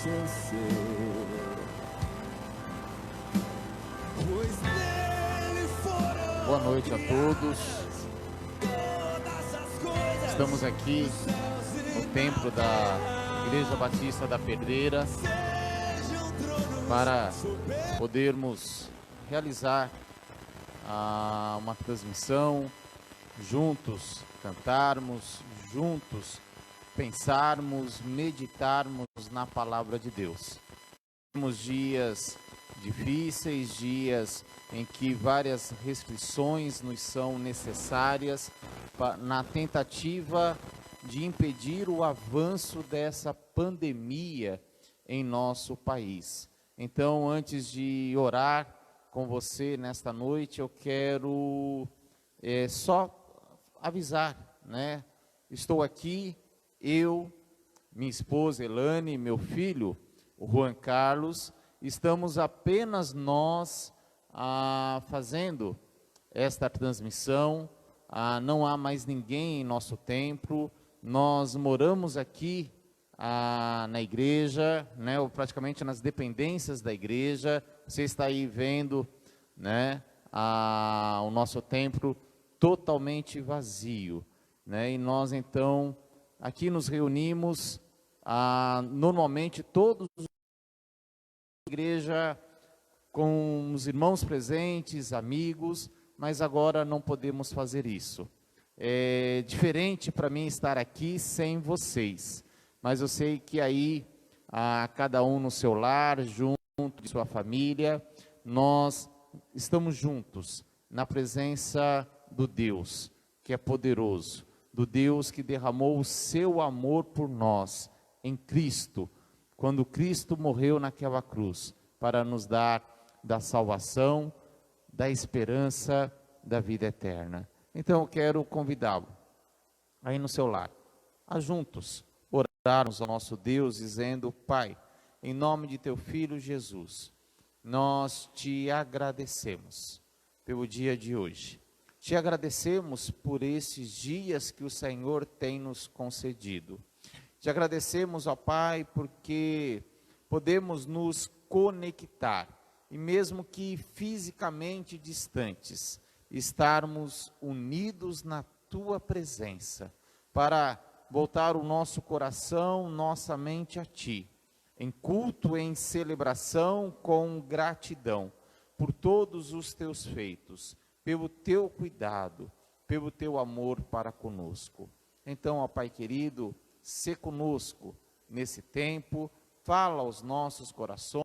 seu ser, pois nele foram. Boa noite a todos. Estamos aqui no templo da Igreja Batista da Pedreira para podermos realizar uma transmissão, juntos cantarmos, juntos pensarmos, meditarmos na palavra de Deus. Temos dias difíceis, dias em que várias restrições nos são necessárias na tentativa de impedir o avanço dessa pandemia em nosso país. Então, antes de orar com você nesta noite, eu quero só avisar, né? Estou aqui, eu, minha esposa Elane, meu filho, o Juan Carlos, estamos apenas nós fazendo esta transmissão, não há mais ninguém em nosso templo, nós moramos aqui na igreja, né, ou praticamente nas dependências da igreja. Você está aí vendo, né, o nosso templo totalmente vazio, né, e nós então aqui nos reunimos, normalmente todos os igreja com os irmãos presentes, amigos, mas agora não podemos fazer isso. É diferente para mim estar aqui sem vocês, mas eu sei que aí, cada um no seu lar, junto de sua família, nós estamos juntos na presença do Deus que é poderoso, do Deus que derramou o seu amor por nós em Cristo, quando Cristo morreu naquela cruz, para nos dar da salvação, da esperança, da vida eterna. Então eu quero convidá-lo, aí no seu lar, a juntos orarmos ao nosso Deus, dizendo: Pai, em nome de teu Filho Jesus, nós te agradecemos pelo dia de hoje. Te agradecemos por esses dias que o Senhor tem nos concedido. Te agradecemos, ó Pai, porque podemos nos conectar, e mesmo que fisicamente distantes, estarmos unidos na Tua presença, para voltar o nosso coração, nossa mente a Ti, em culto, em celebração, com gratidão, por todos os Teus feitos, pelo Teu cuidado, pelo Teu amor para conosco. Então, ó Pai querido, sê conosco nesse tempo, fala aos nossos corações.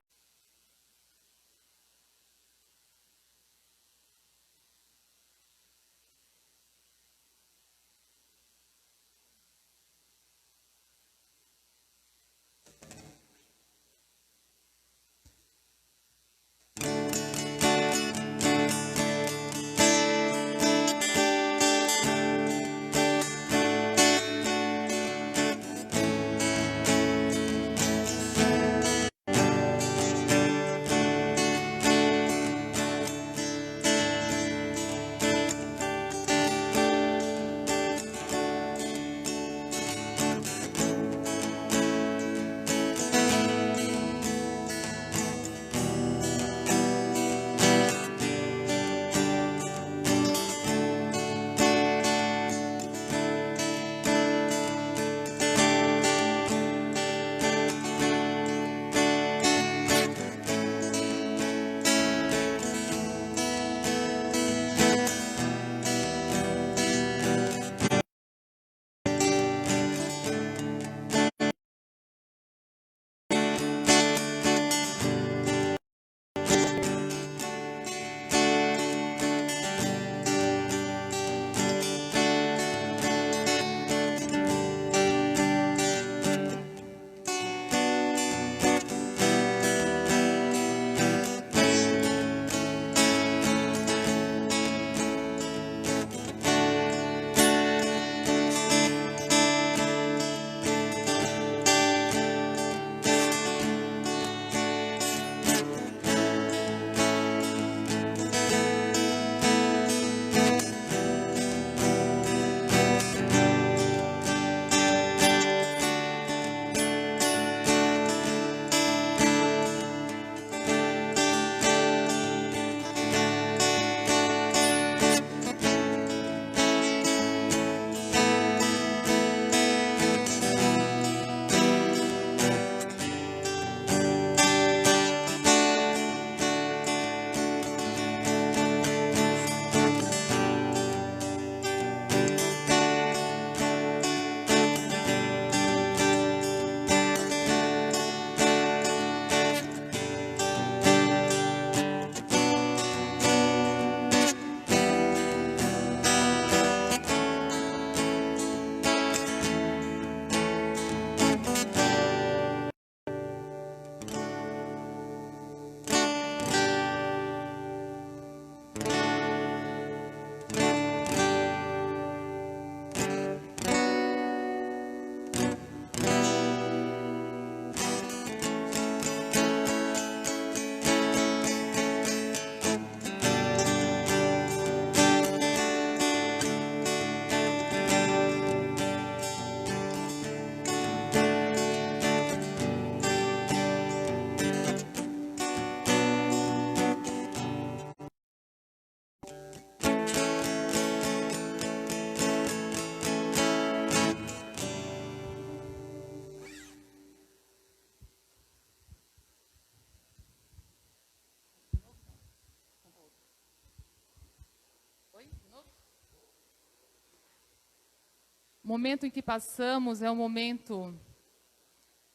momento em que passamos é um momento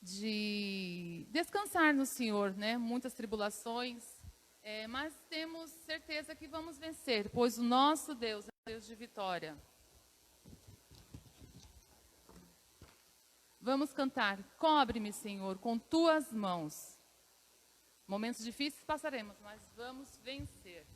de descansar no Senhor, né? Muitas tribulações, mas temos certeza que vamos vencer, pois o nosso Deus é um Deus de vitória. Vamos cantar, cobre-me, Senhor, com tuas mãos. Momentos difíceis passaremos, mas vamos vencer.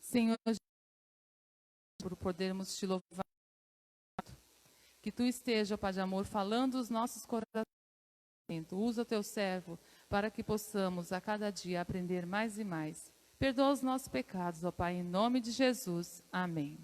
Senhor, por podermos te louvar, que tu esteja, Pai de amor, falando os nossos corações. Usa o teu servo para que possamos a cada dia aprender mais e mais. Perdoa os nossos pecados, ó Pai, em nome de Jesus. Amém.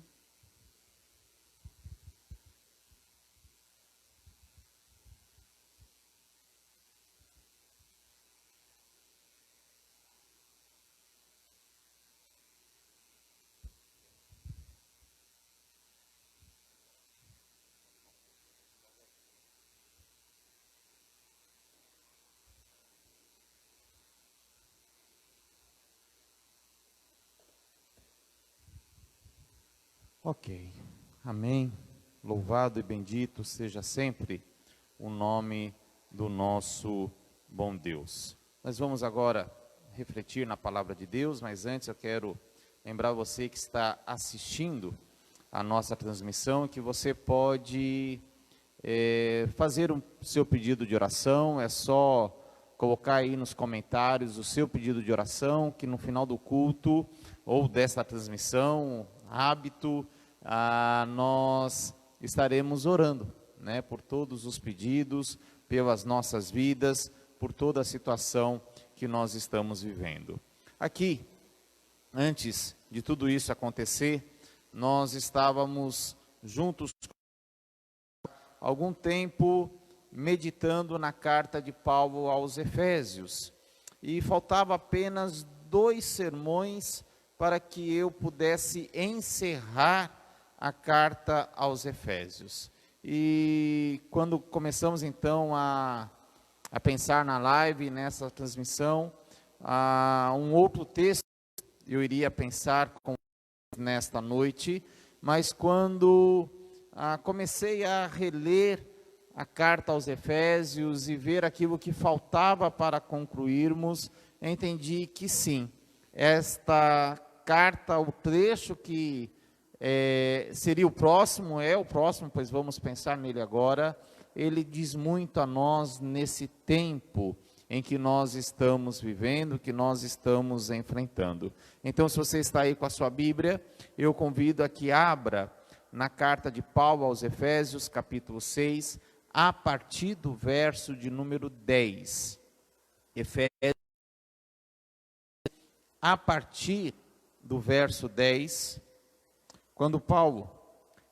Ok, amém. Louvado e bendito seja sempre o nome do nosso bom Deus. Nós vamos agora refletir na palavra de Deus, mas antes eu quero lembrar você que está assistindo a nossa transmissão, que você pode fazer o seu pedido de oração, é só colocar aí nos comentários o seu pedido de oração, que no final do culto ou desta transmissão, hábito, nós estaremos orando, né, por todos os pedidos, pelas nossas vidas, por toda a situação que nós estamos vivendo. Aqui, antes de tudo isso acontecer, nós estávamos juntos algum tempo meditando na carta de Paulo aos Efésios, e faltava apenas 2 sermões para que eu pudesse encerrar a carta aos Efésios. E quando começamos então a pensar na live, nessa transmissão, um outro texto eu iria pensar nesta noite, mas quando comecei a reler a carta aos Efésios e ver aquilo que faltava para concluirmos, entendi que sim, esta carta, o trecho que seria o próximo, pois vamos pensar nele agora, ele diz muito a nós nesse tempo em que nós estamos vivendo, que nós estamos enfrentando. Então, se você está aí com a sua Bíblia, eu convido a que abra na carta de Paulo aos Efésios, capítulo 6, a partir do verso de número 10. Efésios, a partir do verso 10, quando Paulo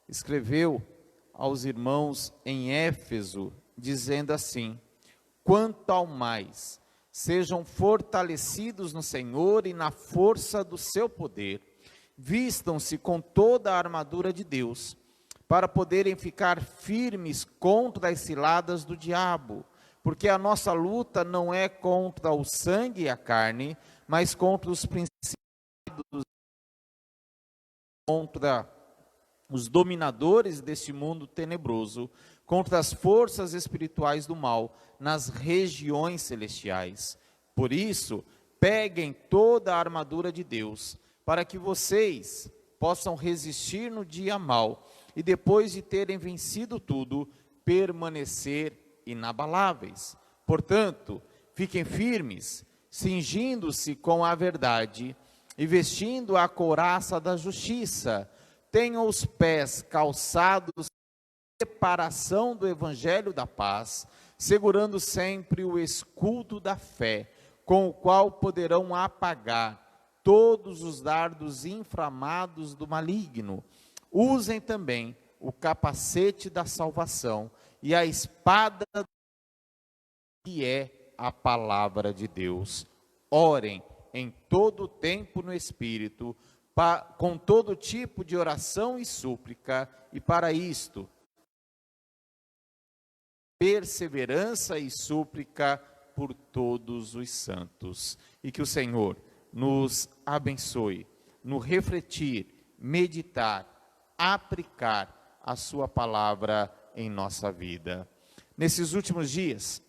escreveu aos irmãos em Éfeso, dizendo assim: quanto ao mais, sejam fortalecidos no Senhor e na força do seu poder, vistam-se com toda a armadura de Deus, para poderem ficar firmes contra as ciladas do diabo, porque a nossa luta não é contra o sangue e a carne, mas contra os principados, contra os dominadores deste mundo tenebroso, contra as forças espirituais do mal nas regiões celestiais. Por isso, peguem toda a armadura de Deus, para que vocês possam resistir no dia mau e depois de terem vencido tudo, permanecer inabaláveis. Portanto, fiquem firmes, cingindo-se com a verdade e vestindo a couraça da justiça. Tenham os pés calçados em preparação do evangelho da paz, segurando sempre o escudo da fé, com o qual poderão apagar todos os dardos inflamados do maligno. Usem também o capacete da salvação e a espada que é a palavra de Deus. Orem em todo o tempo no Espírito, com todo tipo de oração e súplica, e para isto, perseverança e súplica por todos os santos. E que o Senhor nos abençoe, no refletir, meditar, aplicar a sua palavra em nossa vida. Nesses últimos dias,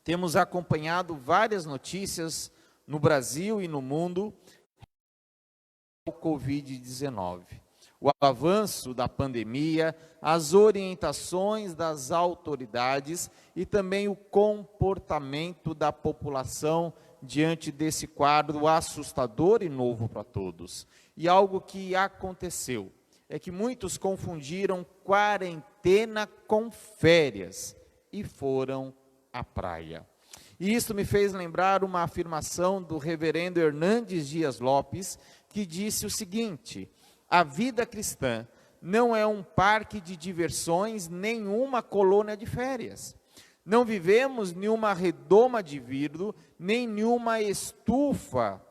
temos acompanhado várias notícias no Brasil e no mundo o Covid-19, o avanço da pandemia, as orientações das autoridades e também o comportamento da população diante desse quadro assustador e novo para todos. E algo que aconteceu é que muitos confundiram quarentena com férias e foram à praia. E isso me fez lembrar uma afirmação do reverendo Hernandes Dias Lopes, que disse o seguinte: a vida cristã não é um parque de diversões, nem uma colônia de férias. Não vivemos nenhuma redoma de vidro, nem nenhuma estufa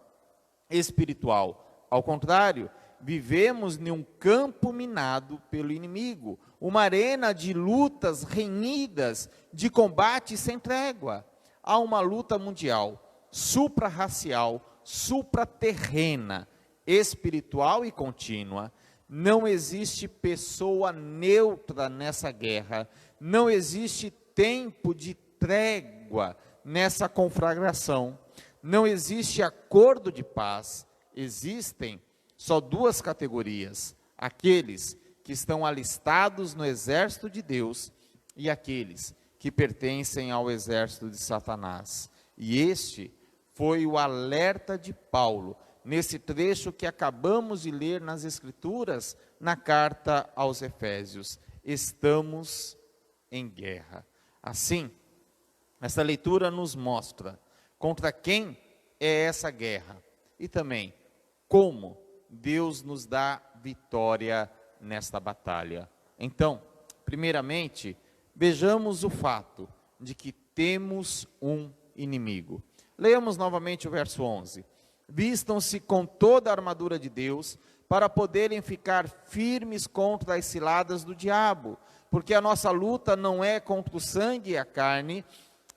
espiritual. Ao contrário, vivemos em um campo minado pelo inimigo, uma arena de lutas renhidas, de combate sem trégua. Há uma luta mundial, supra-racial, supra-terrena, espiritual e contínua. Não existe pessoa neutra nessa guerra, não existe tempo de trégua nessa conflagração, não existe acordo de paz. Existem só duas categorias: aqueles que estão alistados no exército de Deus e aqueles que pertencem ao exército de Satanás. E este foi o alerta de Paulo nesse trecho que acabamos de ler nas Escrituras, na carta aos Efésios. Estamos em guerra. Assim, essa leitura nos mostra contra quem é essa guerra e também como Deus nos dá vitória nesta batalha. Então, primeiramente, vejamos o fato de que temos um inimigo. Leamos novamente o verso 11. Vistam-se com toda a armadura de Deus, para poderem ficar firmes contra as ciladas do diabo, porque a nossa luta não é contra o sangue e a carne,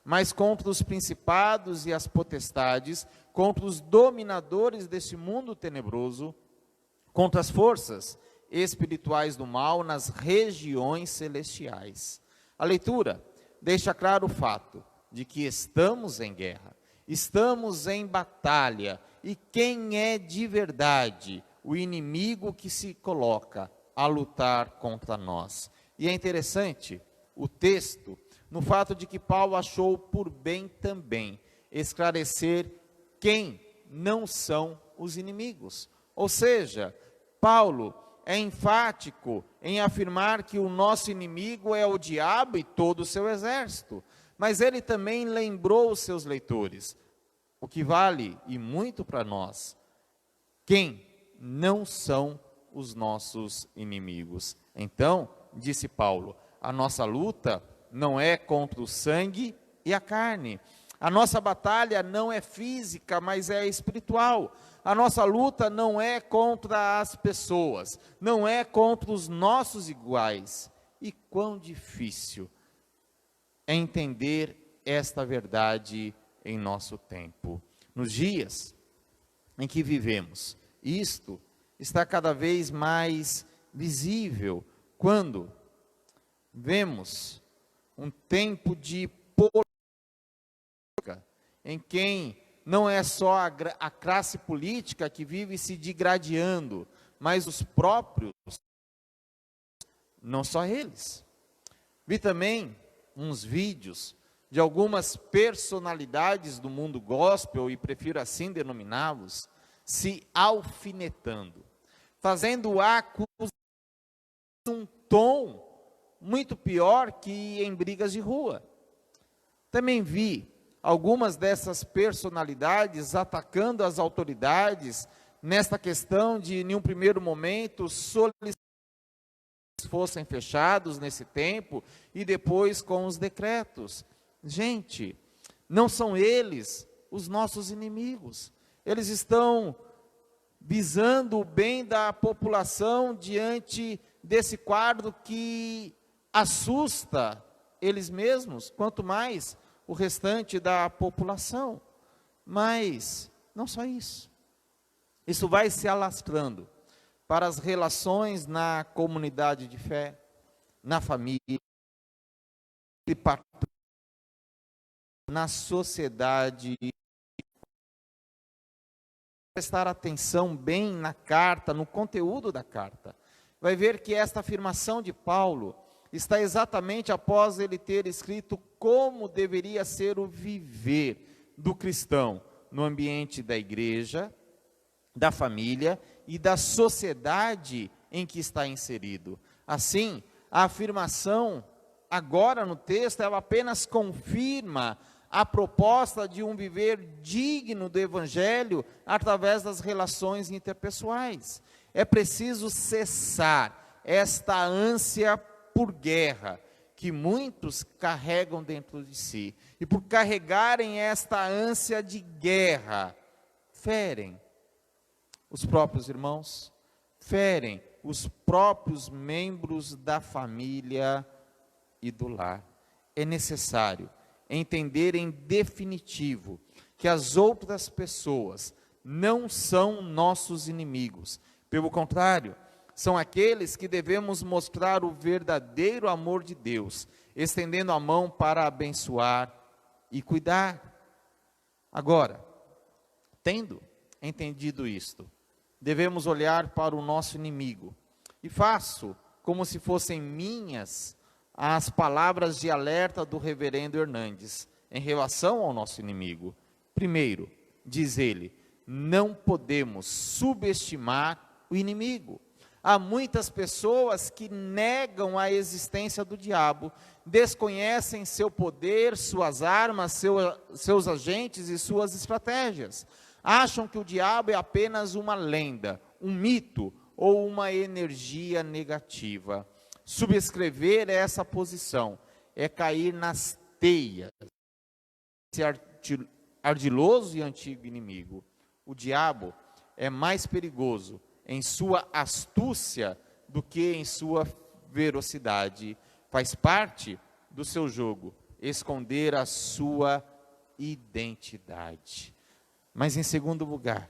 mas contra os principados e as potestades, contra os dominadores deste mundo tenebroso, contra as forças espirituais do mal nas regiões celestiais. A leitura deixa claro o fato de que estamos em guerra, estamos em batalha, e quem é de verdade o inimigo que se coloca a lutar contra nós? E é interessante o texto, no fato de que Paulo achou por bem também esclarecer quem não são os inimigos. Ou seja, Paulo é enfático em afirmar que o nosso inimigo é o diabo e todo o seu exército. Mas ele também lembrou os seus leitores, o que vale e muito para nós, quem não são os nossos inimigos. Então, disse Paulo, a nossa luta não é contra o sangue e a carne. A nossa batalha não é física, mas é espiritual. A nossa luta não é contra as pessoas, não é contra os nossos iguais. E quão difícil é entender esta verdade em nosso tempo. Nos dias em que vivemos, isto está cada vez mais visível quando vemos um tempo de política, em quem não é só a classe política que vive se degradando, mas os próprios, não só eles. Vi também uns vídeos de algumas personalidades do mundo gospel, e prefiro assim denominá-los, se alfinetando, fazendo acusações num tom muito pior que em brigas de rua. Também vi algumas dessas personalidades atacando as autoridades nesta questão de, em um primeiro momento, solicitar que fossem fechados nesse tempo e depois com os decretos. Gente, não são eles os nossos inimigos. Eles estão visando o bem da população diante desse quadro que assusta eles mesmos, quanto mais o restante da população. Mas não só isso. Isso vai se alastrando para as relações na comunidade de fé, na família, na sociedade. Prestar atenção bem na carta, no conteúdo da carta, vai ver que esta afirmação de Paulo está exatamente após ele ter escrito como deveria ser o viver do cristão no ambiente da igreja, da família e da sociedade em que está inserido. Assim, a afirmação agora no texto, ela apenas confirma a proposta de um viver digno do Evangelho através das relações interpessoais. É preciso cessar esta ânsia por guerra que muitos carregam dentro de si. E por carregarem esta ânsia de guerra, ferem os próprios irmãos, ferem os próprios membros da família e do lar. É necessário entender em definitivo que as outras pessoas não são nossos inimigos. Pelo contrário, são aqueles que devemos mostrar o verdadeiro amor de Deus, estendendo a mão para abençoar e cuidar. Agora, tendo entendido isto, devemos olhar para o nosso inimigo. E faço como se fossem minhas as palavras de alerta do reverendo Hernandes em relação ao nosso inimigo. Primeiro, diz ele, não podemos subestimar o inimigo. Há muitas pessoas que negam a existência do diabo, desconhecem seu poder, suas armas, seus agentes e suas estratégias. Acham que o diabo é apenas uma lenda, um mito ou uma energia negativa. Subscrever essa posição é cair nas teias desse ardiloso e antigo inimigo. O diabo é mais perigoso em sua astúcia do que em sua velocidade. Faz parte do seu jogo esconder a sua identidade. Mas em segundo lugar,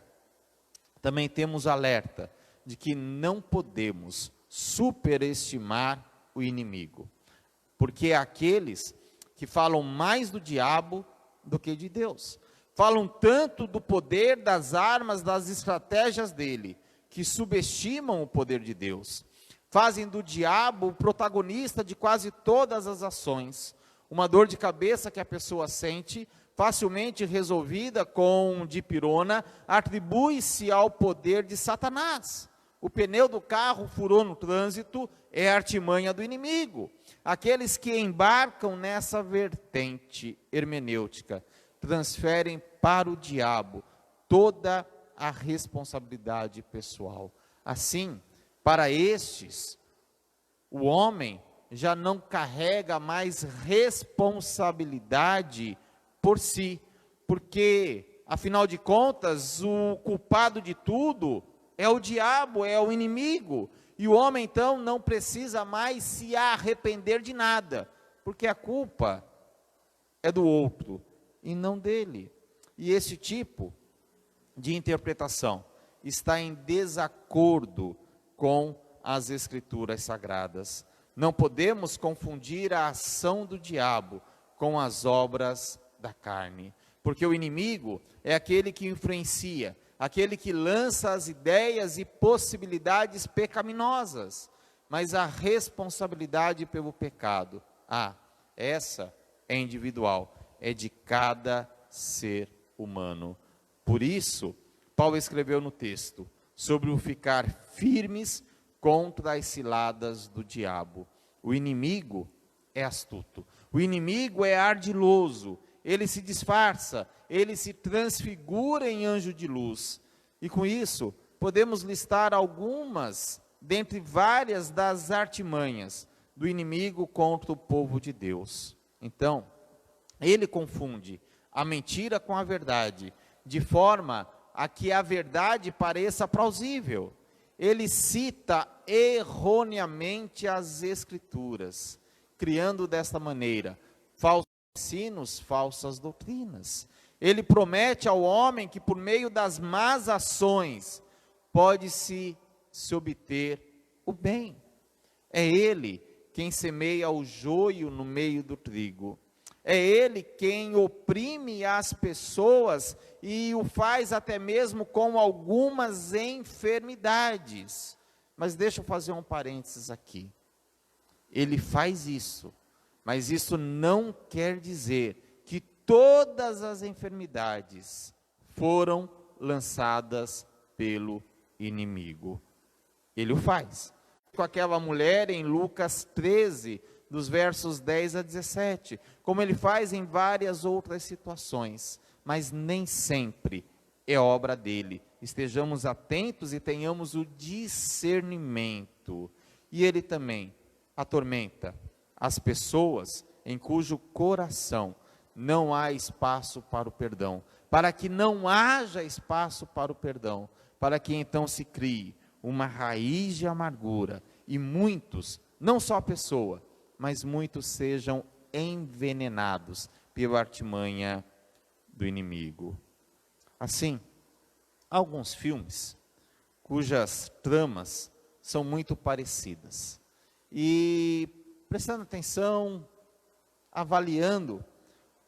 também temos alerta de que não podemos superestimar o inimigo. porque há aqueles que falam mais do diabo do que de Deus. Falam tanto do poder, das armas, das estratégias dele, que subestimam o poder de Deus. Fazem do diabo o protagonista de quase todas as ações. Uma dor de cabeça que a pessoa sente, facilmente resolvida com dipirona, atribui-se ao poder de Satanás. O pneu do carro furou no trânsito, é a artimanha do inimigo. Aqueles que embarcam nessa vertente hermenêutica transferem para o diabo toda a responsabilidade pessoal. Assim, para estes, o homem já não carrega mais responsabilidade por si, porque, afinal de contas, o culpado de tudo é o diabo, é o inimigo, e o homem então não precisa mais se arrepender de nada, porque a culpa é do outro e não dele. E esse tipo de interpretação está em desacordo com as Escrituras Sagradas. Não podemos confundir a ação do diabo com as obras da carne, porque o inimigo é aquele que influencia, aquele que lança as ideias e possibilidades pecaminosas, mas a responsabilidade pelo pecado, essa é individual, é de cada ser humano. Por isso, Paulo escreveu no texto sobre o ficar firmes contra as ciladas do diabo. O inimigo é astuto, o inimigo é ardiloso, ele se disfarça, ele se transfigura em anjo de luz. E com isso, podemos listar algumas, dentre várias das artimanhas do inimigo contra o povo de Deus. Então, ele confunde a mentira com a verdade, de forma a que a verdade pareça plausível. Ele cita erroneamente as Escrituras, criando desta maneira falsos ensinos, falsas doutrinas. Ele promete ao homem que por meio das más ações pode-se obter o bem. É ele quem semeia o joio no meio do trigo. É ele quem oprime as pessoas e o faz até mesmo com algumas enfermidades. Mas deixa eu fazer um parênteses aqui. Ele faz isso, mas isso não quer dizer que todas as enfermidades foram lançadas pelo inimigo. Ele o faz. Com aquela mulher em Lucas 13, dos versos 10 a 17, como ele faz em várias outras situações, mas nem sempre é obra dele. Estejamos atentos e tenhamos o discernimento. E ele também atormenta as pessoas em cujo coração não há espaço para o perdão, para que não haja espaço para o perdão, para que então se crie uma raiz de amargura e muitos, não só a pessoa, mas muitos sejam envenenados pela artimanha do inimigo. Assim, há alguns filmes cujas tramas são muito parecidas. E prestando atenção, avaliando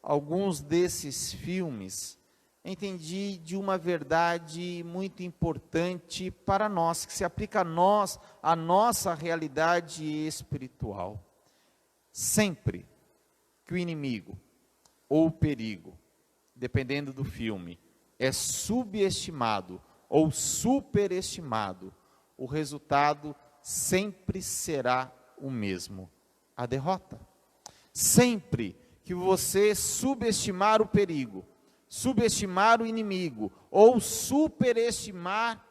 alguns desses filmes, entendi de uma verdade muito importante para nós, que se aplica a nós, a nossa realidade espiritual. Sempre que o inimigo ou o perigo, dependendo do filme, é subestimado ou superestimado, o resultado sempre será o mesmo: a derrota. Sempre que você subestimar o perigo, subestimar o inimigo, ou superestimar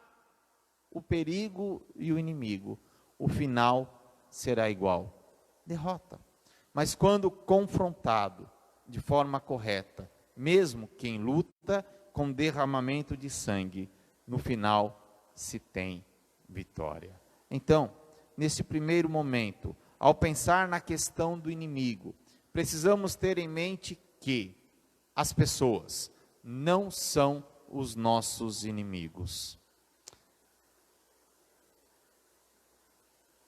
o perigo e o inimigo, o final será igual: derrota. Mas quando confrontado de forma correta, mesmo quem luta com derramamento de sangue, no final se tem vitória. Então, nesse primeiro momento, ao pensar na questão do inimigo, precisamos ter em mente que as pessoas não são os nossos inimigos.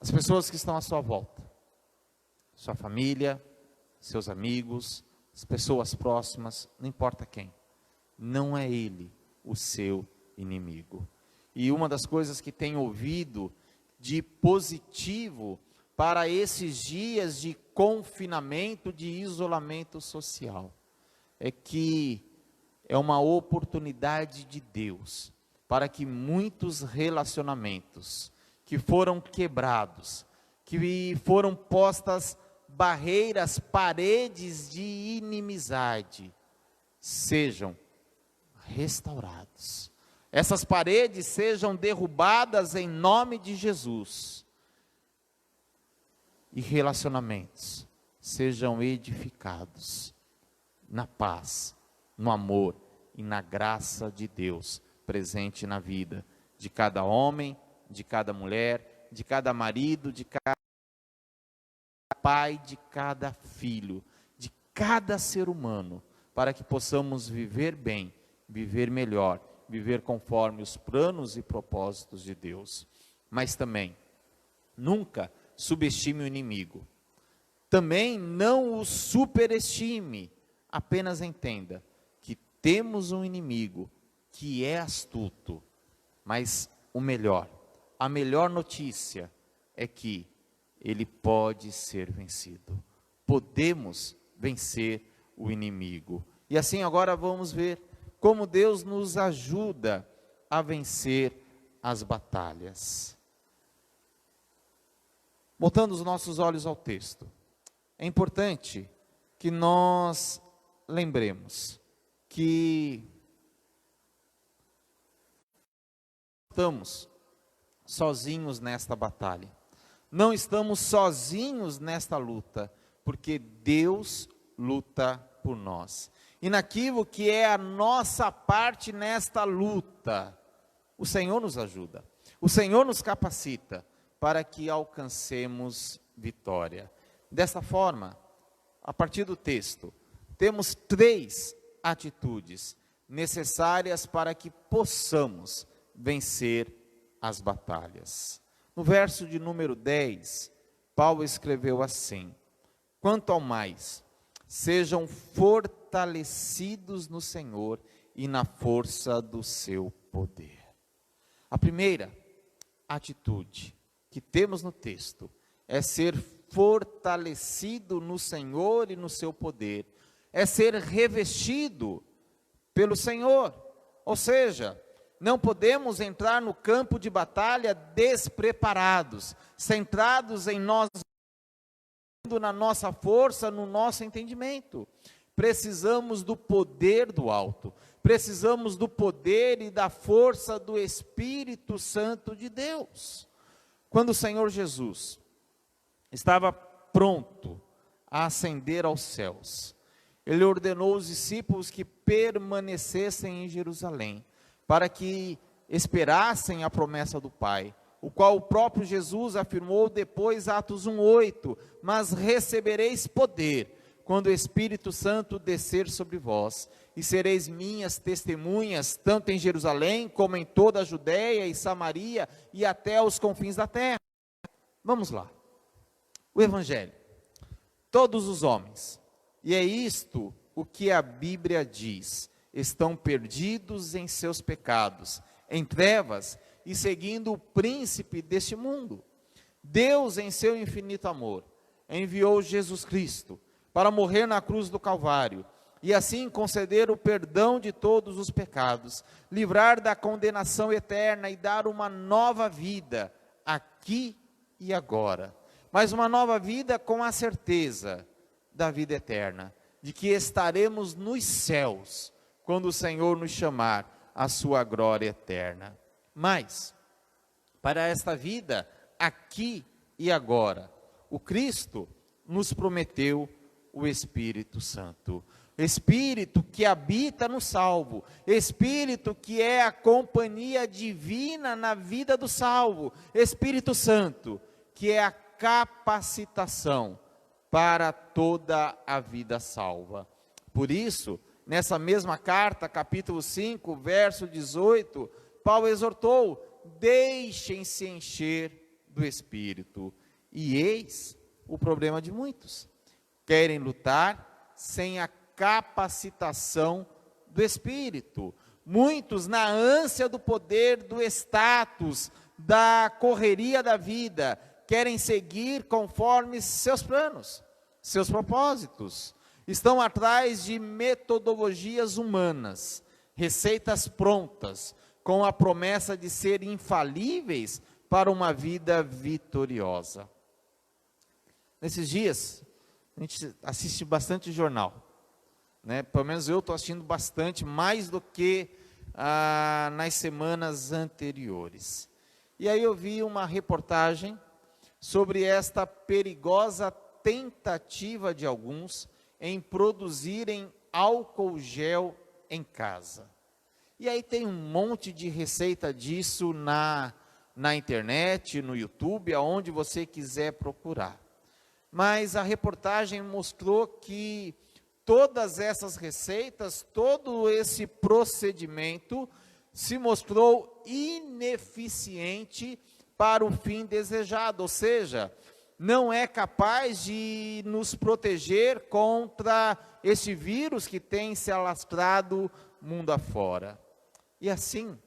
As pessoas que estão à sua volta, sua família, seus amigos, as pessoas próximas, não importa quem. Não é ele o seu inimigo. E uma das coisas que tenho ouvido de positivo para esses dias de confinamento, de isolamento social, é que é uma oportunidade de Deus para que muitos relacionamentos que foram quebrados, que foram postas barreiras, paredes de inimizade, sejam restaurados. Essas paredes sejam derrubadas em nome de Jesus. E relacionamentos sejam edificados na paz, no amor e na graça de Deus presente na vida de cada homem, de cada mulher, de cada marido, de cada pai, de cada filho, de cada ser humano, para que possamos viver bem, viver melhor, viver conforme os planos e propósitos de Deus. Mas também, nunca subestime o inimigo. Também não o superestime. Apenas entenda que temos um inimigo que é astuto, mas a melhor notícia é que ele pode ser vencido. Podemos vencer o inimigo. E assim agora vamos ver como Deus nos ajuda a vencer as batalhas. Voltando os nossos olhos ao texto, é importante que nós lembremos que estamos sozinhos nesta batalha. Não estamos sozinhos nesta luta, porque Deus luta por nós. E naquilo que é a nossa parte nesta luta, o Senhor nos ajuda. O Senhor nos capacita para que alcancemos vitória. Dessa forma, a partir do texto, temos 3 atitudes necessárias para que possamos vencer as batalhas. No verso de número 10, Paulo escreveu assim: quanto ao mais, sejam fortalecidos no Senhor e na força do seu poder. A primeira atitude que temos no texto é ser fortalecido no Senhor e no seu poder, é ser revestido pelo Senhor. Ou seja, não podemos entrar no campo de batalha despreparados, centrados em nós, na nossa força, no nosso entendimento. Precisamos do poder do alto, precisamos do poder e da força do Espírito Santo de Deus. Quando o Senhor Jesus estava pronto a ascender aos céus, Ele ordenou os discípulos que permanecessem em Jerusalém, para que esperassem a promessa do Pai, o qual o próprio Jesus afirmou depois, Atos 1:8, mas recebereis poder, quando o Espírito Santo descer sobre vós, e sereis minhas testemunhas, tanto em Jerusalém, como em toda a Judéia e Samaria, e até aos confins da terra. Vamos lá, o Evangelho, todos os homens, e é isto o que a Bíblia diz, estão perdidos em seus pecados, em trevas, e seguindo o príncipe deste mundo. Deus, em seu infinito amor, enviou Jesus Cristo para morrer na cruz do Calvário, e assim conceder o perdão de todos os pecados, livrar da condenação eterna e dar uma nova vida, aqui e agora. Mas uma nova vida com a certeza da vida eterna, de que estaremos nos céus, quando o Senhor nos chamar à sua glória eterna. Mas, para esta vida, aqui e agora, o Cristo nos prometeu o Espírito Santo. Espírito que habita no salvo, Espírito que é a companhia divina na vida do salvo, Espírito Santo, que é a capacitação para toda a vida salva. Por isso, nessa mesma carta, capítulo 5, verso 18, Paulo exortou: deixem-se encher do Espírito. E eis, o problema de muitos. Querem lutar sem a capacitação do Espírito. Muitos, na ânsia do poder, do status, da correria da vida, querem seguir conforme seus planos, seus propósitos. Estão atrás de metodologias humanas, receitas prontas, com a promessa de ser infalíveis para uma vida vitoriosa. Nesses dias, a gente assiste bastante jornal, né? Pelo menos eu estou assistindo bastante, mais do que nas semanas anteriores. E aí eu vi uma reportagem sobre esta perigosa tentativa de alguns em produzirem álcool gel em casa. E aí tem um monte de receita disso na internet, no YouTube, aonde você quiser procurar. Mas a reportagem mostrou que todas essas receitas, todo esse procedimento se mostrou ineficiente para o fim desejado, ou seja, não é capaz de nos proteger contra esse vírus que tem se alastrado mundo afora. E assim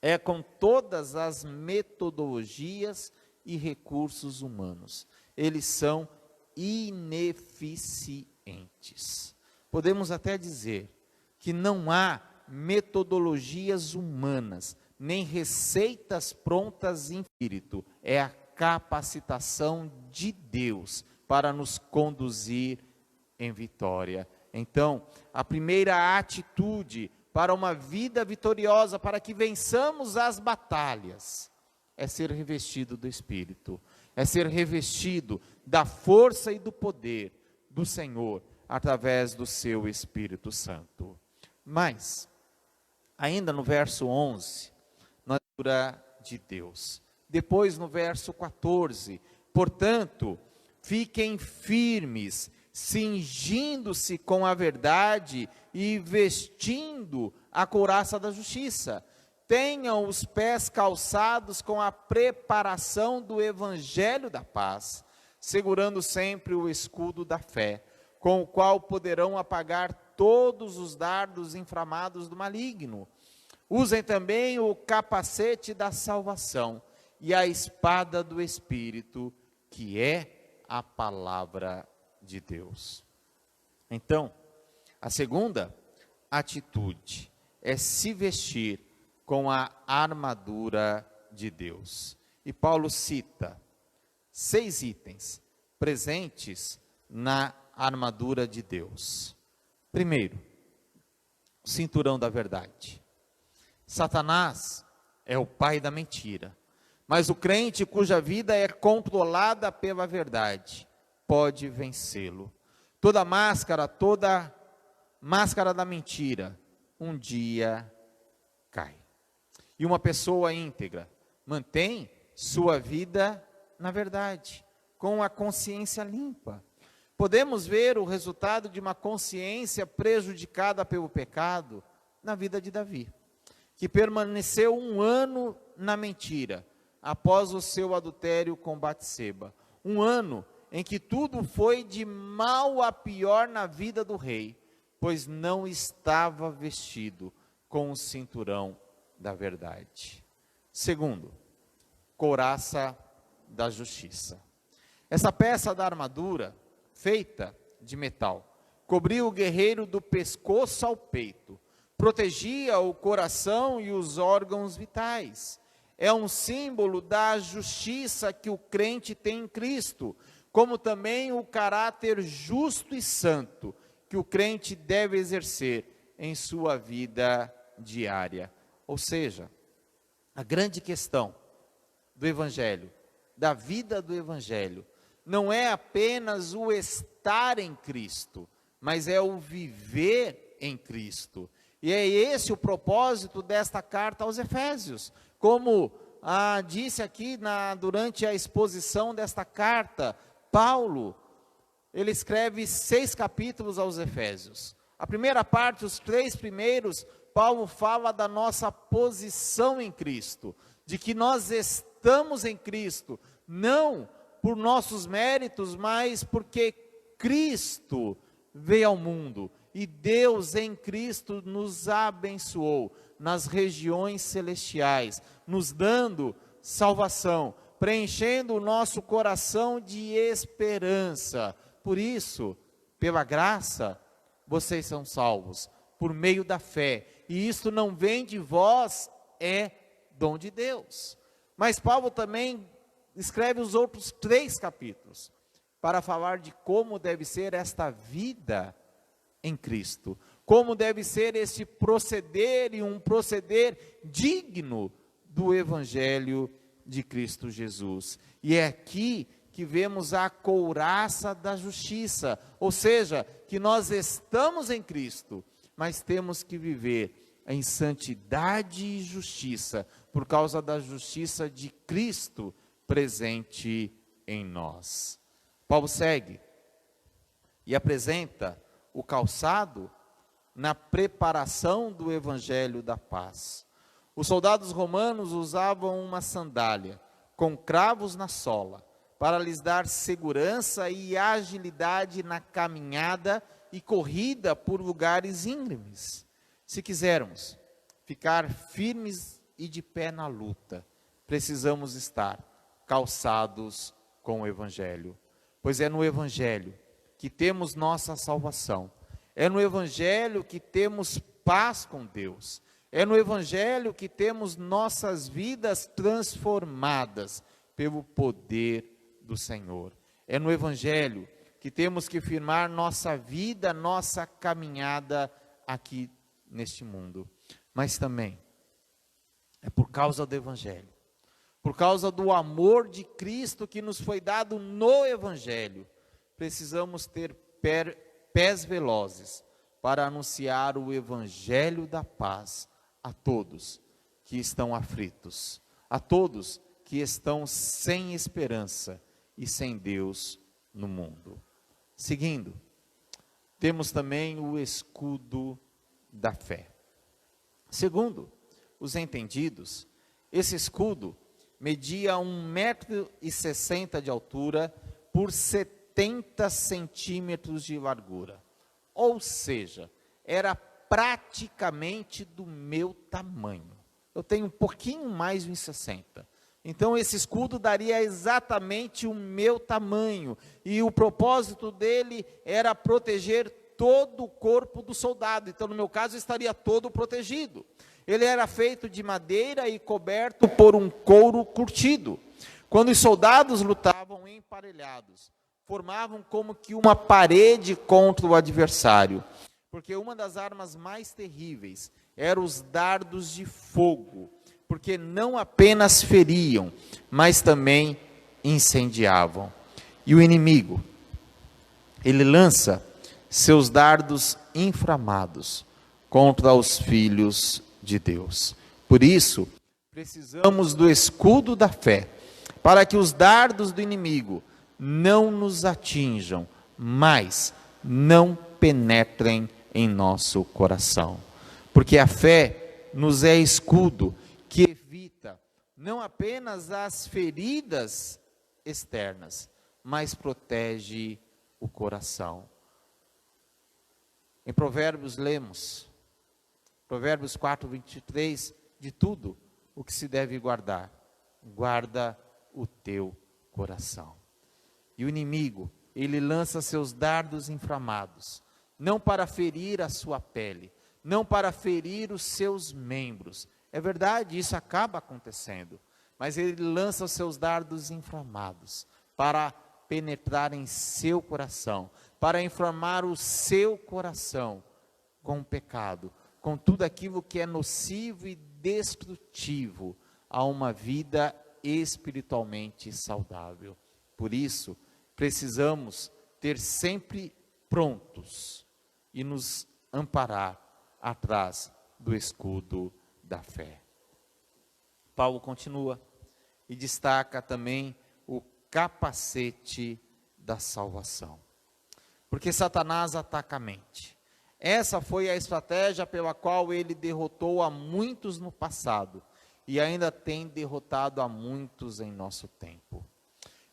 é com todas as metodologias e recursos humanos. Eles são ineficientes. Podemos até dizer que não há metodologias humanas, nem receitas prontas em espírito. É a capacitação de Deus para nos conduzir em vitória. Então, a primeira atitude para uma vida vitoriosa, para que vençamos as batalhas, é ser revestido do Espírito, é ser revestido da força e do poder do Senhor, através do seu Espírito Santo. Mas, ainda no verso 11, na leitura de Deus, depois no verso 14, portanto, fiquem firmes, cingindo-se com a verdade e vestindo a couraça da justiça. Tenham os pés calçados com a preparação do evangelho da paz, segurando sempre o escudo da fé, com o qual poderão apagar todos os dardos inflamados do maligno. Usem também o capacete da salvação e a espada do Espírito, que é a palavra de Deus. Então, a segunda atitude é se vestir com a armadura de Deus. E Paulo cita 6 itens presentes na armadura de Deus. Primeiro, o cinturão da verdade. Satanás é o pai da mentira, mas o crente cuja vida é controlada pela verdade pode vencê-lo. Toda máscara da mentira um dia cai. E uma pessoa íntegra mantém sua vida na verdade, com a consciência limpa. Podemos ver o resultado de uma consciência prejudicada pelo pecado na vida de Davi, que permaneceu 1 ano na mentira, após o seu adultério com Batseba. 1 ano em que tudo foi de mal a pior na vida do rei, pois não estava vestido com o cinturão da verdade. Segundo, couraça da justiça. Essa peça da armadura, feita de metal, cobria o guerreiro do pescoço ao peito, protegia o coração e os órgãos vitais. É um símbolo da justiça que o crente tem em Cristo, como também o caráter justo e santo que o crente deve exercer em sua vida diária. Ou seja, a grande questão do Evangelho, da vida do Evangelho, não é apenas o estar em Cristo, mas é o viver em Cristo. E é esse o propósito desta carta aos Efésios. Como disse aqui durante a exposição desta carta, Paulo, ele escreve 6 capítulos aos Efésios. A primeira parte, os 3 primeiros, Paulo fala da nossa posição em Cristo, de que nós estamos em Cristo, não por nossos méritos, mas porque Cristo veio ao mundo e Deus em Cristo nos abençoou nas regiões celestiais, nos dando salvação, preenchendo o nosso coração de esperança. Por isso, pela graça, vocês são salvos, por meio da fé. E isto não vem de vós, é dom de Deus. Mas Paulo também escreve os outros 3 capítulos, para falar de como deve ser esta vida em Cristo. Como deve ser esse proceder, e um proceder digno do Evangelho de Cristo Jesus. E é aqui que vemos a couraça da justiça, ou seja, que nós estamos em Cristo, mas temos que viver em santidade e justiça, por causa da justiça de Cristo presente em nós. Paulo segue e apresenta o calçado na preparação do evangelho da paz. Os soldados romanos usavam uma sandália com cravos na sola, para lhes dar segurança e agilidade na caminhada e corrida por lugares íngremes. Se quisermos ficar firmes e de pé na luta, precisamos estar calçados com o Evangelho. Pois é no Evangelho que temos nossa salvação. É no Evangelho que temos paz com Deus. É no Evangelho que temos nossas vidas transformadas pelo poder do Senhor. É no Evangelho que temos que firmar nossa vida, nossa caminhada aqui neste mundo. Mas também é por causa do Evangelho, por causa do amor de Cristo que nos foi dado no Evangelho, precisamos ter pés velozes para anunciar o Evangelho da paz a todos que estão aflitos, a todos que estão sem esperança e sem Deus no mundo. Seguindo, temos também o escudo da fé. Segundo os entendidos, esse escudo media 1,60 m de altura por 70 centímetros de largura. Ou seja, era praticamente do meu tamanho. Eu tenho um pouquinho mais de 1,60 m. Então esse escudo daria exatamente o meu tamanho. E o propósito dele era proteger todo o corpo do soldado. Então no meu caso estaria todo protegido. Ele era feito de madeira e coberto por um couro curtido. Quando os soldados lutavam emparelhados, formavam como que uma parede contra o adversário. Porque uma das armas mais terríveis eram os dardos de fogo, porque não apenas feriam, mas também incendiavam. E o inimigo, ele lança seus dardos inflamados contra os filhos de Deus. Por isso, precisamos do escudo da fé, para que os dardos do inimigo não nos atinjam, mas não penetrem em nosso coração. Porque a fé nos é escudo que evita não apenas as feridas externas, mas protege o coração. Em Provérbios lemos, Provérbios 4:23, de tudo o que se deve guardar, guarda o teu coração. E o inimigo, ele lança seus dardos inflamados, não para ferir a sua pele, não para ferir os seus membros. É verdade, isso acaba acontecendo, mas ele lança os seus dardos inflamados para penetrar em seu coração, para inflamar o seu coração com o pecado, com tudo aquilo que é nocivo e destrutivo a uma vida espiritualmente saudável. Por isso, precisamos ter sempre prontos e nos amparar atrás do escudo da fé. Paulo continua e destaca também o capacete da salvação. Porque Satanás ataca a mente. Essa foi a estratégia pela qual ele derrotou a muitos no passado e ainda tem derrotado a muitos em nosso tempo.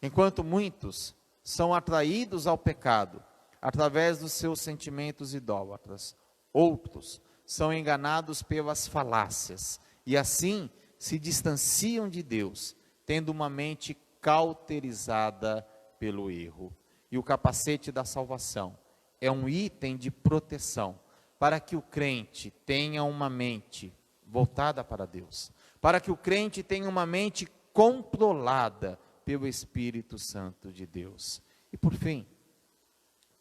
Enquanto muitos são atraídos ao pecado através dos seus sentimentos idólatras, outros são enganados pelas falácias e assim se distanciam de Deus, tendo uma mente cauterizada pelo erro. E o capacete da salvação é um item de proteção para que o crente tenha uma mente voltada para Deus, para que o crente tenha uma mente controlada pelo Espírito Santo de Deus. E por fim,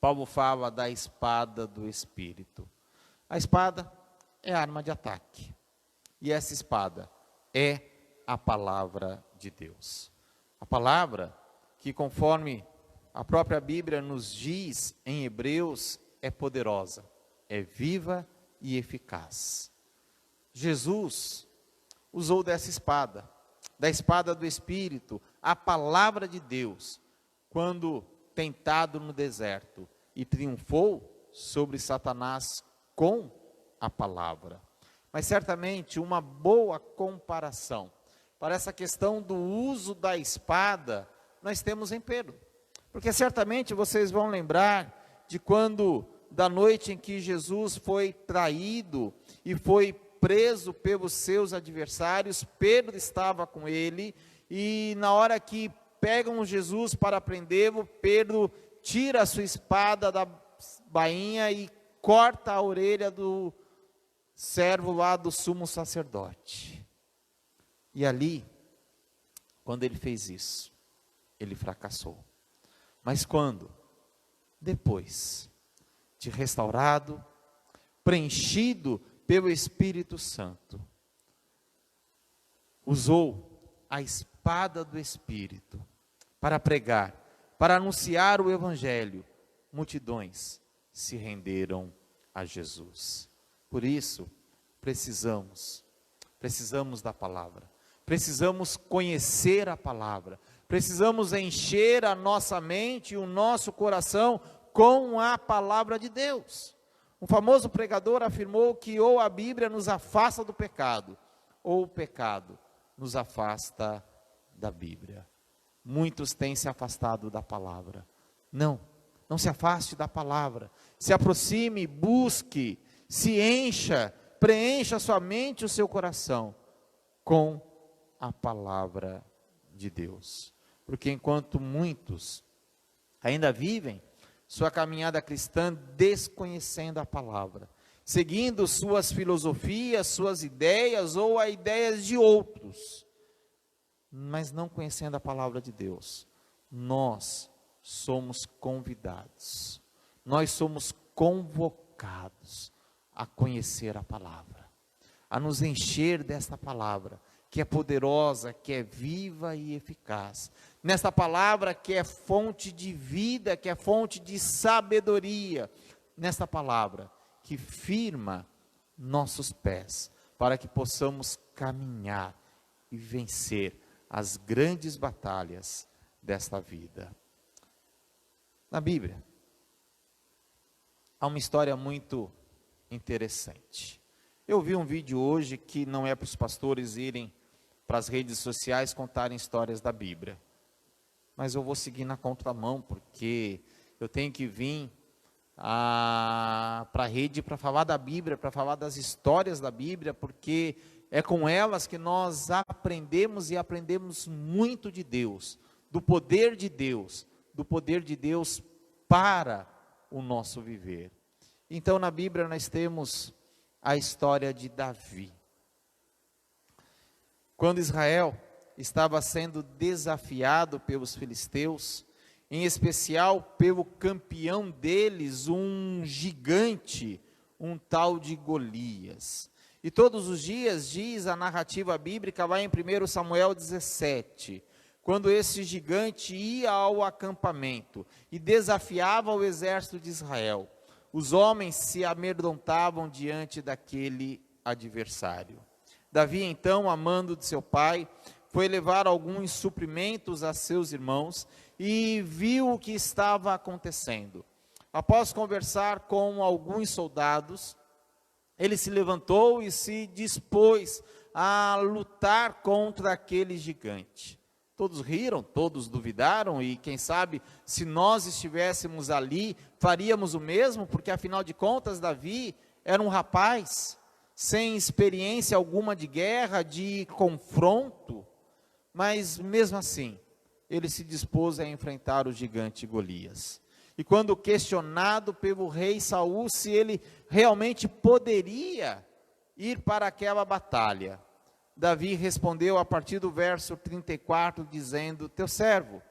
Paulo fala da espada do Espírito. A espada é a arma de ataque. E essa espada é a palavra de Deus. A palavra que, conforme a própria Bíblia nos diz em Hebreus, é poderosa, é viva e eficaz. Jesus usou dessa espada, da espada do Espírito, a palavra de Deus, quando tentado no deserto, e triunfou sobre Satanás com a palavra. Mas certamente uma boa comparação para essa questão do uso da espada, nós temos em Pedro. Porque certamente vocês vão lembrar de quando, da noite em que Jesus foi traído e foi preso pelos seus adversários, Pedro estava com ele, e na hora que pegam Jesus para prendê-lo, Pedro tira a sua espada da bainha e corta a orelha do servo lá do sumo sacerdote. E ali, quando ele fez isso, ele fracassou. Mas quando, depois de restaurado, preenchido pelo Espírito Santo, usou a espada do Espírito para pregar, para anunciar o Evangelho, multidões se renderam a Jesus. Por isso, precisamos da palavra, precisamos conhecer a palavra, precisamos encher a nossa mente e o nosso coração com a palavra de Deus. Um famoso pregador afirmou que ou a Bíblia nos afasta do pecado, ou o pecado nos afasta da Bíblia. Muitos têm se afastado da palavra. Não se afaste da palavra. Se aproxime, busque, se encha, preencha a sua mente e o seu coração com a palavra de Deus. Porque enquanto muitos ainda vivem sua caminhada cristã desconhecendo a palavra, seguindo suas filosofias, suas ideias ou as ideias de outros, mas não conhecendo a palavra de Deus, nós somos convidados, nós somos convocados a conhecer a palavra, a nos encher desta palavra, que é poderosa, que é viva e eficaz, nesta palavra que é fonte de vida, que é fonte de sabedoria, nesta palavra que firma nossos pés, para que possamos caminhar e vencer as grandes batalhas desta vida. Na Bíblia, há uma história muito interessante. Eu vi um vídeo hoje que não é para os pastores irem para as redes sociais contarem histórias da Bíblia, mas eu vou seguir na contramão, porque eu tenho que vir para a rede para falar da Bíblia, para falar das histórias da Bíblia, porque é com elas que nós aprendemos e aprendemos muito de Deus, do poder de Deus para o nosso viver. Então na Bíblia nós temos a história de Davi. Quando Israel estava sendo desafiado pelos filisteus, em especial pelo campeão deles, um gigante, um tal de Golias. E todos os dias, diz a narrativa bíblica, lá em 1 Samuel 17, quando esse gigante ia ao acampamento e desafiava o exército de Israel, os homens se amedrontavam diante daquele adversário. Davi, então, amando de seu pai, foi levar alguns suprimentos a seus irmãos e viu o que estava acontecendo. Após conversar com alguns soldados, ele se levantou e se dispôs a lutar contra aquele gigante. Todos riram, todos duvidaram, e quem sabe, se nós estivéssemos ali, faríamos o mesmo, porque afinal de contas, Davi era um rapaz sem experiência alguma de guerra, de confronto, mas mesmo assim, ele se dispôs a enfrentar o gigante Golias. E quando questionado pelo rei Saul se ele realmente poderia ir para aquela batalha, Davi respondeu a partir do verso 34, dizendo: teu servo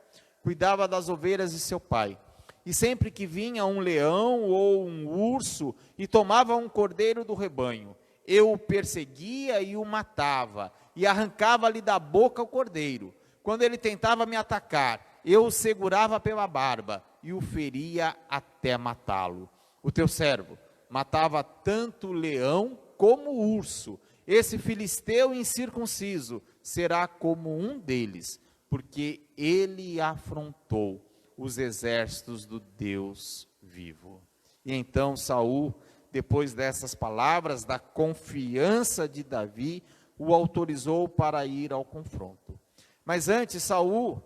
cuidava das ovelhas de seu pai, e sempre que vinha um leão ou um urso e tomava um cordeiro do rebanho, eu o perseguia e o matava, e arrancava-lhe da boca o cordeiro. Quando ele tentava me atacar, eu o segurava pela barba e o feria até matá-lo. O teu servo matava tanto o leão como o urso. Esse filisteu incircunciso será como um deles, porque ele afrontou os exércitos do Deus vivo. E então Saul, depois dessas palavras, da confiança de Davi, o autorizou para ir ao confronto. Mas antes, Saul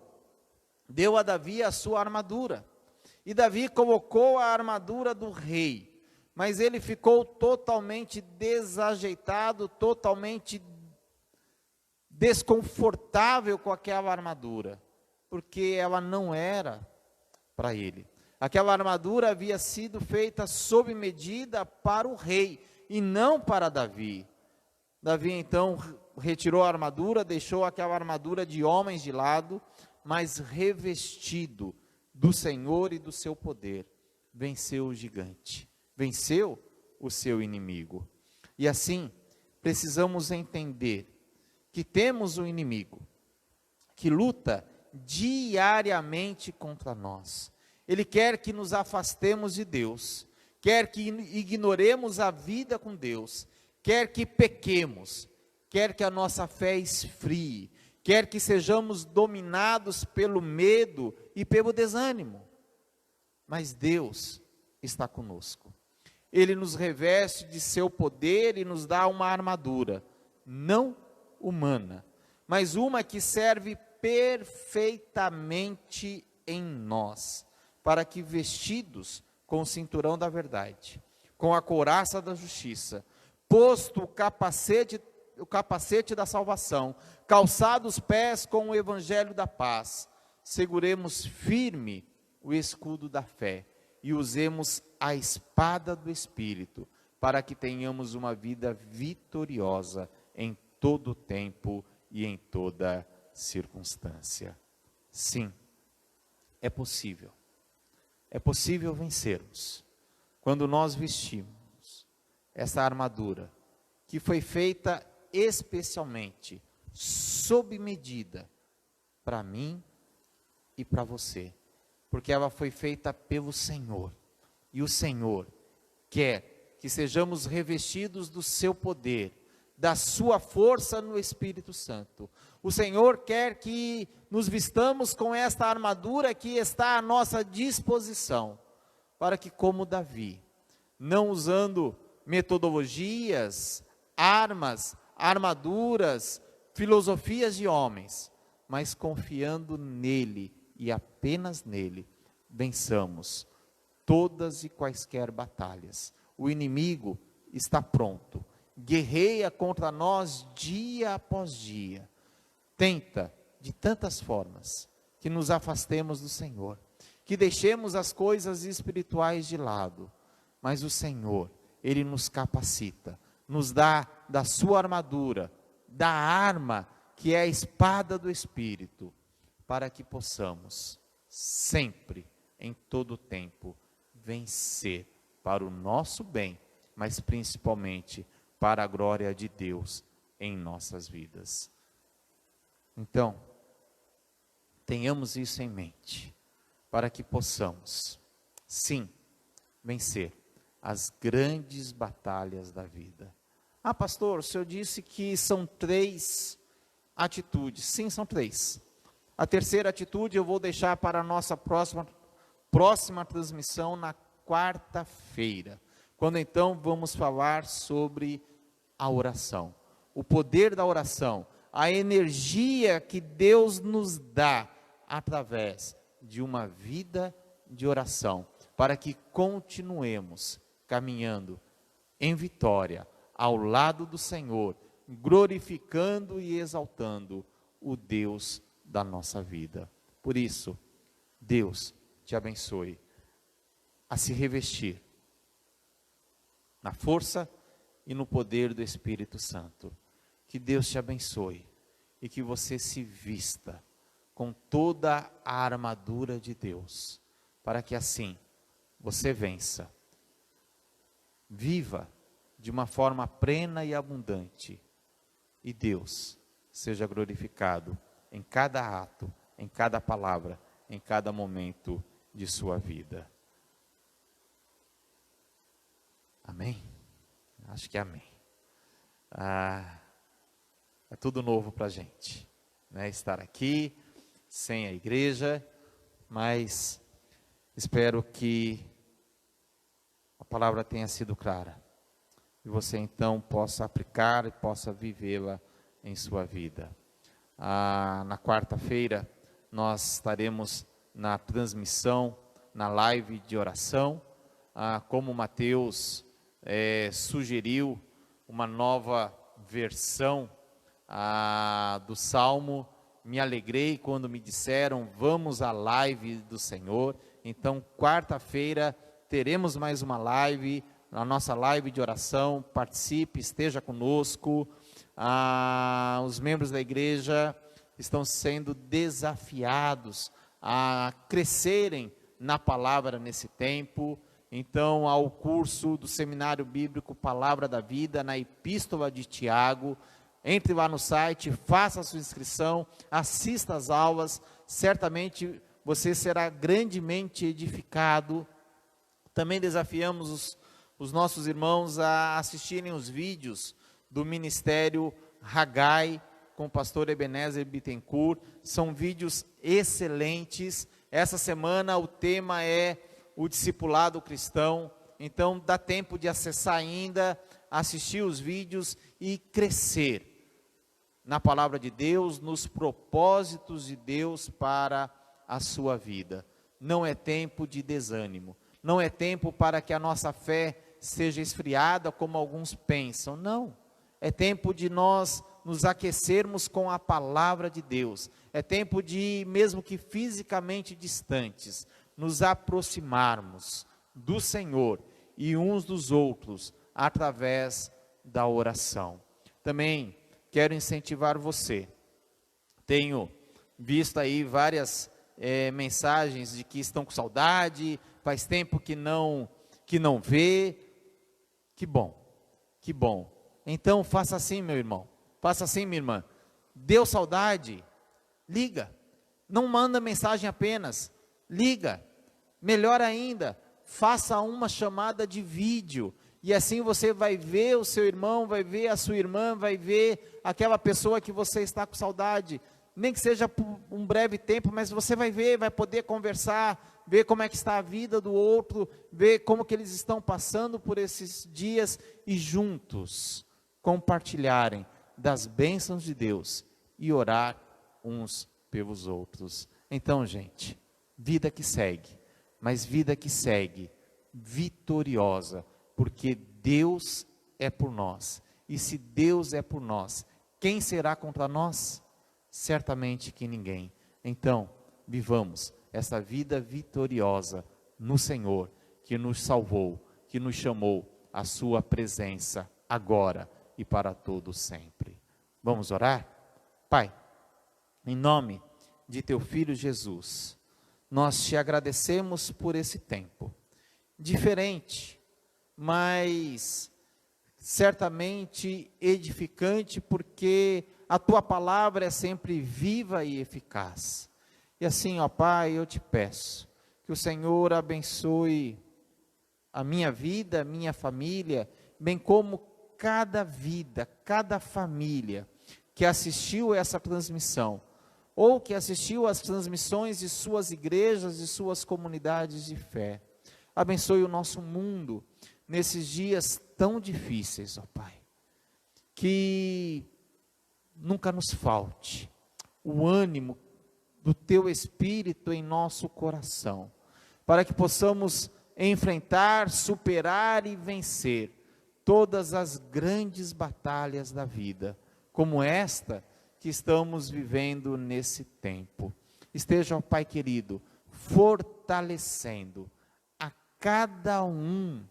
deu a Davi a sua armadura, e Davi colocou a armadura do rei, mas ele ficou totalmente desajeitado, totalmente desconfortável com aquela armadura, porque ela não era para ele. Aquela armadura havia sido feita sob medida para o rei, e não para Davi. Davi então retirou a armadura, deixou aquela armadura de homens de lado, mas revestido do Senhor e do seu poder, venceu o gigante, venceu o seu inimigo. E assim, precisamos entender que temos um inimigo que luta diariamente contra nós. Ele quer que nos afastemos de Deus, quer que ignoremos a vida com Deus, quer que pequemos, quer que a nossa fé esfrie, quer que sejamos dominados pelo medo e pelo desânimo. Mas Deus está conosco. Ele nos reveste de seu poder e nos dá uma armadura, não humana, mas uma que serve perfeitamente em nós, para que, vestidos com o cinturão da verdade, com a couraça da justiça, posto o capacete da salvação, calçados os pés com o evangelho da paz, seguremos firme o escudo da fé e usemos a espada do Espírito, para que tenhamos uma vida vitoriosa em todo tempo e em toda circunstância. Sim, é possível vencermos, quando nós vestimos essa armadura, que foi feita especialmente, sob medida, para mim e para você, porque ela foi feita pelo Senhor, e o Senhor quer que sejamos revestidos do seu poder, da sua força no Espírito Santo. O Senhor quer que nos vistamos com esta armadura que está à nossa disposição, para que, como Davi, não usando metodologias, armas, armaduras, filosofias de homens, mas confiando nele e apenas nele, vençamos todas e quaisquer batalhas. O inimigo está pronto, guerreia contra nós dia após dia, tenta de tantas formas que nos afastemos do Senhor, que deixemos as coisas espirituais de lado, mas o Senhor, Ele nos capacita, nos dá da sua armadura, da arma que é a espada do Espírito, para que possamos sempre, em todo tempo, vencer para o nosso bem, mas principalmente para a glória de Deus em nossas vidas. Então, tenhamos isso em mente, para que possamos, sim, vencer as grandes batalhas da vida. Ah, pastor, o senhor disse que são 3 atitudes. Sim, são 3. A terceira atitude eu vou deixar para a nossa próxima transmissão na quarta-feira, quando então vamos falar sobre a oração, o poder da oração, a energia que Deus nos dá através de uma vida de oração, para que continuemos caminhando em vitória ao lado do Senhor, glorificando e exaltando o Deus da nossa vida. Por isso, Deus te abençoe a se revestir na força e no poder do Espírito Santo. Que Deus te abençoe e que você se vista com toda a armadura de Deus, para que assim você vença. Viva de uma forma plena e abundante, e Deus seja glorificado em cada ato, em cada palavra, em cada momento de sua vida. Amém? Acho que amém. É tudo novo para a gente, né? Estar aqui, sem a igreja, mas espero que a palavra tenha sido clara, e você então possa aplicar e possa vivê-la em sua vida. Na quarta-feira, nós estaremos na transmissão, na live de oração, como o Mateus sugeriu, uma nova versão do Salmo. Me alegrei quando me disseram, vamos à live do Senhor. Então, quarta-feira, teremos mais uma live, a nossa live de oração. Participe, esteja conosco. Os membros da igreja estão sendo desafiados a crescerem na palavra nesse tempo. Então, ao curso do Seminário Bíblico Palavra da Vida, na Epístola de Tiago, entre lá no site, faça a sua inscrição, assista às aulas, certamente você será grandemente edificado. Também desafiamos os nossos irmãos a assistirem os vídeos do Ministério Hagai, com o pastor Ebenezer Bittencourt. São vídeos excelentes. Essa semana o tema é o discipulado cristão, então dá tempo de acessar ainda, assistir os vídeos e crescer na palavra de Deus, nos propósitos de Deus para a sua vida. Não é tempo de desânimo, não é tempo para que a nossa fé seja esfriada como alguns pensam, não. É tempo de nós nos aquecermos com a palavra de Deus, é tempo de, mesmo que fisicamente distantes, nos aproximarmos do Senhor e uns dos outros através da oração. Também quero incentivar você. Tenho visto aí várias mensagens de que estão com saudade, faz tempo que não vê. Que bom, que bom. Então faça assim, meu irmão, faça assim, minha irmã. Deu saudade? Liga. Não manda mensagem apenas, liga. Melhor ainda, faça uma chamada de vídeo, e assim você vai ver o seu irmão, vai ver a sua irmã, vai ver aquela pessoa que você está com saudade, nem que seja por um breve tempo, mas você vai ver, vai poder conversar, ver como é que está a vida do outro, ver como que eles estão passando por esses dias, e juntos compartilharem das bênçãos de Deus, e orar uns pelos outros. Então, gente, vida que segue, mas vida que segue vitoriosa, porque Deus é por nós, e se Deus é por nós, quem será contra nós? Certamente que ninguém. Então, vivamos essa vida vitoriosa no Senhor, que nos salvou, que nos chamou à sua presença, agora e para todo sempre. Vamos orar? Pai, em nome de teu Filho Jesus, nós te agradecemos por esse tempo, diferente, mas certamente edificante, porque a tua palavra é sempre viva e eficaz. E assim, ó Pai, eu te peço, que o Senhor abençoe a minha vida, a minha família, bem como cada vida, cada família que assistiu essa transmissão, ou que assistiu às transmissões de suas igrejas e suas comunidades de fé. Abençoe o nosso mundo nesses dias tão difíceis, ó Pai. Que nunca nos falte o ânimo do teu Espírito em nosso coração, para que possamos enfrentar, superar e vencer todas as grandes batalhas da vida, como esta que estamos vivendo nesse tempo. Esteja, ó Pai querido, fortalecendo a cada um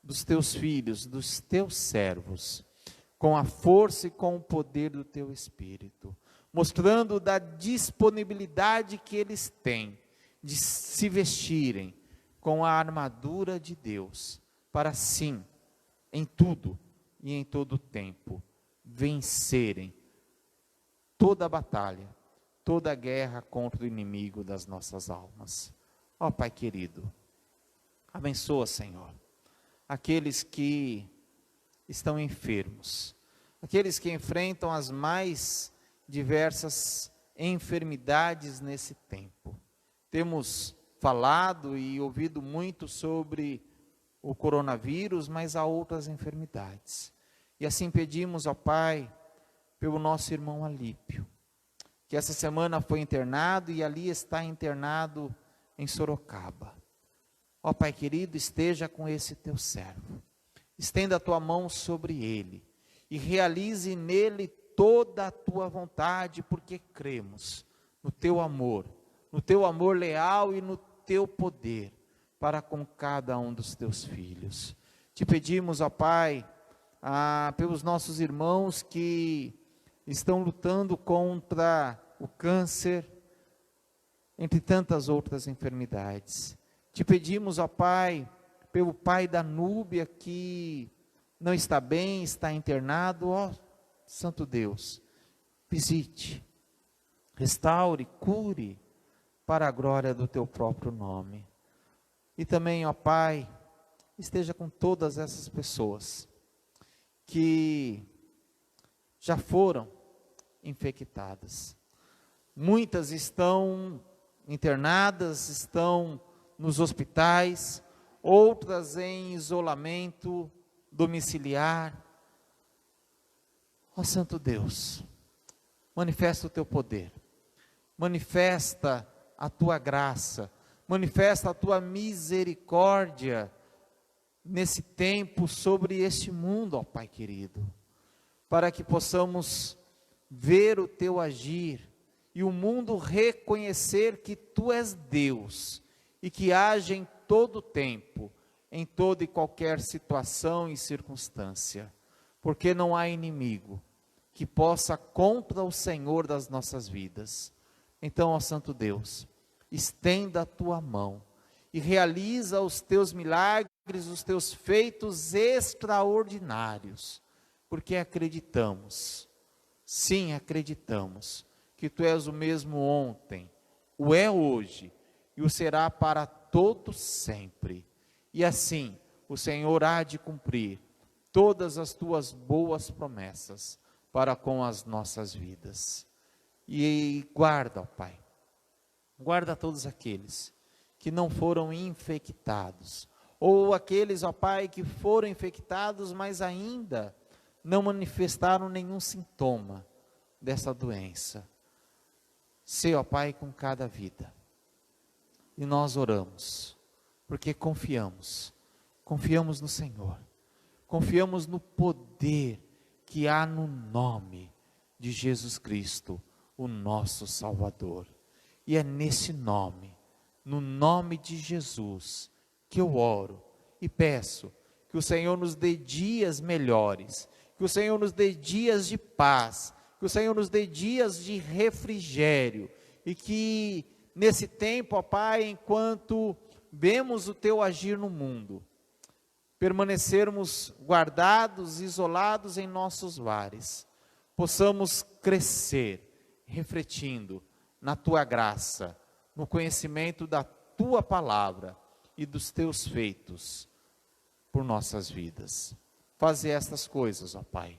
dos teus filhos, dos teus servos, com a força e com o poder do teu Espírito, mostrando da disponibilidade que eles têm de se vestirem com a armadura de Deus, para sim, em tudo e em todo tempo, vencerem toda a batalha, toda a guerra contra o inimigo das nossas almas. Ó Pai querido, abençoa, Senhor, aqueles que estão enfermos, aqueles que enfrentam as mais diversas enfermidades nesse tempo. Temos falado e ouvido muito sobre o coronavírus, mas há outras enfermidades. E assim pedimos ao Pai, pelo nosso irmão Alípio, que essa semana foi internado e ali está internado em Sorocaba. Ó Pai querido, esteja com esse teu servo, estenda a tua mão sobre ele e realize nele toda a tua vontade, porque cremos no teu amor leal e no teu poder para com cada um dos teus filhos. Te pedimos, ó Pai, pelos nossos irmãos que estão lutando contra o câncer, entre tantas outras enfermidades. Te pedimos, ó Pai, pelo pai da Núbia que não está bem, está internado, ó Santo Deus, visite, restaure, cure, para a glória do teu próprio nome. E também, ó Pai, esteja com todas essas pessoas que já foram infectadas. Muitas estão internadas, estão nos hospitais, outras em isolamento domiciliar. Ó Santo Deus, manifesta o teu poder, manifesta a tua graça, manifesta a tua misericórdia nesse tempo sobre este mundo, ó Pai querido, para que possamos ver o teu agir e o mundo reconhecer que tu és Deus e que age em todo tempo, em toda e qualquer situação e circunstância, porque não há inimigo que possa contra o Senhor das nossas vidas. Então, ó Santo Deus, estenda a tua mão e realiza os teus milagres, os teus feitos extraordinários, porque acreditamos, sim, acreditamos, que tu és o mesmo ontem, o é hoje e o será para todo sempre. E assim, o Senhor há de cumprir todas as tuas boas promessas para com as nossas vidas. E guarda, ó Pai, guarda todos aqueles que não foram infectados, ou aqueles, ó Pai, que foram infectados, mas ainda não manifestaram nenhum sintoma dessa doença. Sê, ó Pai, com cada vida. E nós oramos, porque confiamos no Senhor, confiamos no poder que há no nome de Jesus Cristo, o nosso Salvador. E é nesse nome, no nome de Jesus, que eu oro e peço que o Senhor nos dê dias melhores, que o Senhor nos dê dias de paz, que o Senhor nos dê dias de refrigério, e que nesse tempo, ó Pai, enquanto vemos o teu agir no mundo, permanecermos guardados, isolados em nossos lares, possamos crescer, refletindo na tua graça, no conhecimento da tua palavra e dos teus feitos por nossas vidas. Faze estas coisas, ó Pai,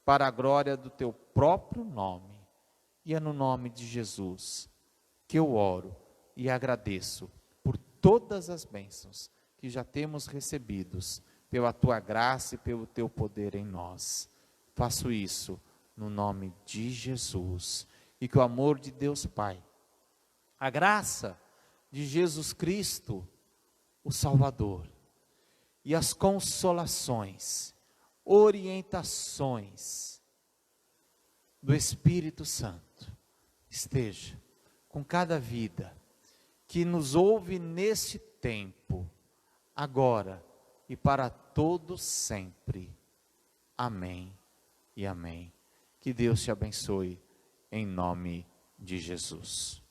para a glória do teu próprio nome, e é no nome de Jesus que eu oro e agradeço por todas as bênçãos que já temos recebidos pela tua graça e pelo teu poder em nós. Faço isso no nome de Jesus. E que o amor de Deus Pai, a graça de Jesus Cristo, o Salvador, e as consolações, orientações do Espírito Santo esteja com cada vida que nos ouve neste tempo, agora e para todos sempre. Amém e amém. Que Deus te abençoe em nome de Jesus.